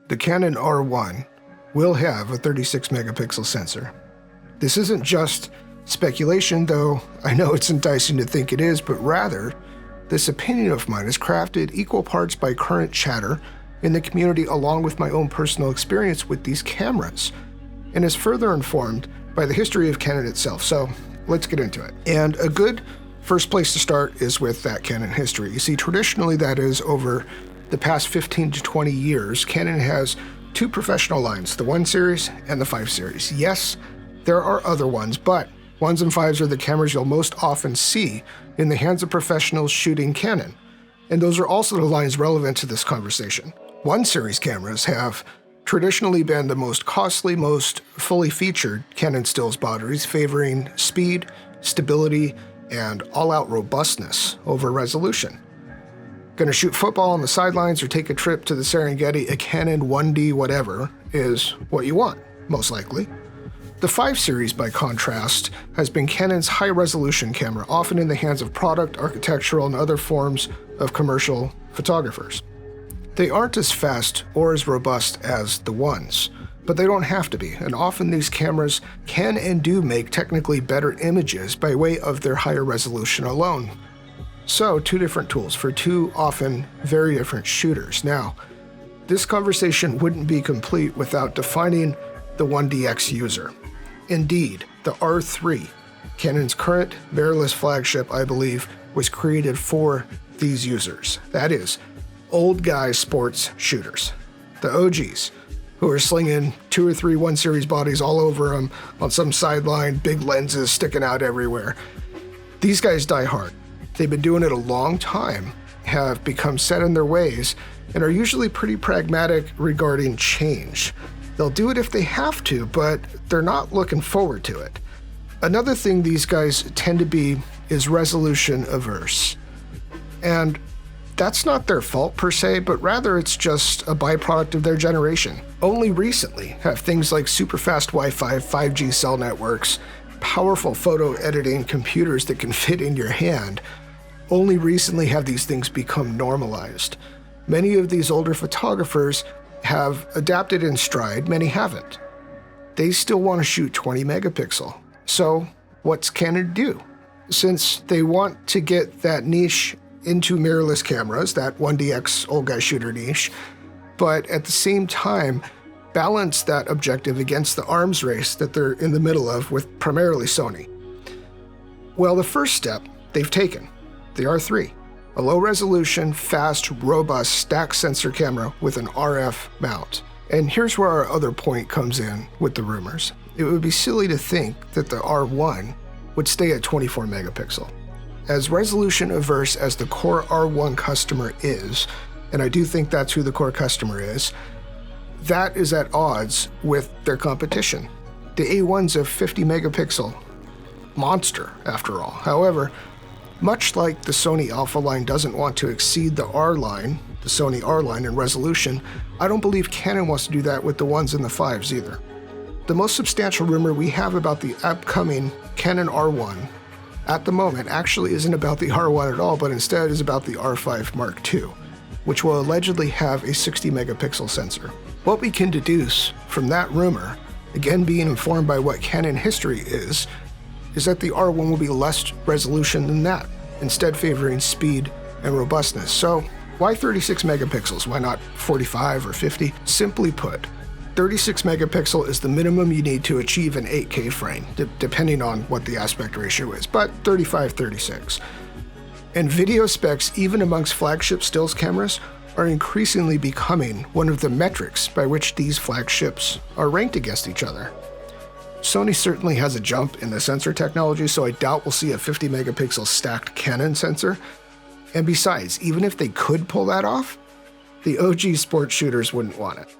the Canon R1 will have a 36 megapixel sensor. This isn't just speculation, though I know it's enticing to think it is, but rather, this opinion of mine is crafted equal parts by current chatter in the community along with my own personal experience with these cameras, and is further informed by the history of Canon itself. So let's get into it. And a good first place to start is with that Canon history. You see, traditionally that is over the past 15 to 20 years, Canon has two professional lines, the 1 series and the 5 series. Yes, there are other ones, but 1s and 5s are the cameras you'll most often see in the hands of professionals shooting Canon. And those are also the lines relevant to this conversation. 1 series cameras have traditionally been the most costly, most fully featured Canon stills batteries, favoring speed, stability, and all-out robustness over resolution. Gonna shoot football on the sidelines or take a trip to the Serengeti, a Canon 1D whatever is what you want, most likely. The 5 series, by contrast, has been Canon's high-resolution camera, often in the hands of product, architectural, and other forms of commercial photographers. They aren't as fast or as robust as the 1s, but they don't have to be, and often these cameras can and do make technically better images by way of their higher resolution alone. So, two different tools for two often very different shooters. Now, this conversation wouldn't be complete without defining the 1DX user. Indeed, the R3, Canon's current mirrorless flagship, I believe, was created for these users. That is, old guy sports shooters. The OGs, who are slinging 2 or 3 1 series bodies all over them on some sideline, big lenses sticking out everywhere. These guys die hard. They've been doing it a long time, have become set in their ways, and are usually pretty pragmatic regarding change. They'll do it if they have to, but they're not looking forward to it. Another thing these guys tend to be is resolution averse. And that's not their fault per se, but rather it's just a byproduct of their generation. Only recently have things like super fast Wi-Fi, 5G cell networks, powerful photo editing computers that can fit in your hand, only recently have these things become normalized. Many of these older photographers have adapted in stride, many haven't. They still want to shoot 20 megapixel. So what's Canon do? Since they want to get that niche into mirrorless cameras, that 1DX old guy shooter niche, but at the same time balance that objective against the arms race that they're in the middle of with primarily Sony. Well, the first step they've taken, the R3, a low-resolution, fast, robust stack sensor camera with an RF mount. And here's where our other point comes in with the rumors. It would be silly to think that the R1 would stay at 24 megapixel. As resolution averse as the core R1 customer is, and I do think that's who the core customer is, that is at odds with their competition. The A1's a 50 megapixel monster, after all. However, much like the Sony Alpha line doesn't want to exceed the R line, the Sony R line in resolution, I don't believe Canon wants to do that with the 1s and the 5s either. The most substantial rumor we have about the upcoming Canon R1 at the moment actually isn't about the R1 at all, but instead is about the R5 Mark II, which will allegedly have a 60 megapixel sensor. What we can deduce from that rumor, again being informed by what Canon history is that the R1 will be less resolution than that, instead favoring speed and robustness. So why 36 megapixels? Why not 45 or 50? Simply put, 36 megapixel is the minimum you need to achieve an 8K frame, depending on what the aspect ratio is, but 35, 36. And video specs, even amongst flagship stills cameras, are increasingly becoming one of the metrics by which these flagships are ranked against each other. Sony certainly has a jump in the sensor technology, so I doubt we'll see a 50 megapixel stacked Canon sensor. And besides, even if they could pull that off, the OG sports shooters wouldn't want it.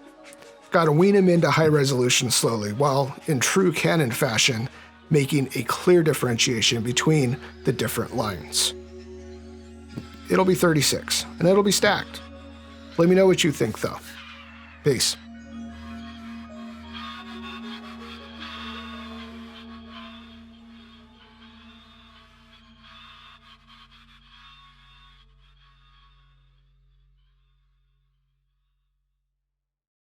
Gotta wean them into high resolution slowly, while in true Canon fashion, making a clear differentiation between the different lines. It'll be 36, and it'll be stacked. Let me know what you think though. Peace.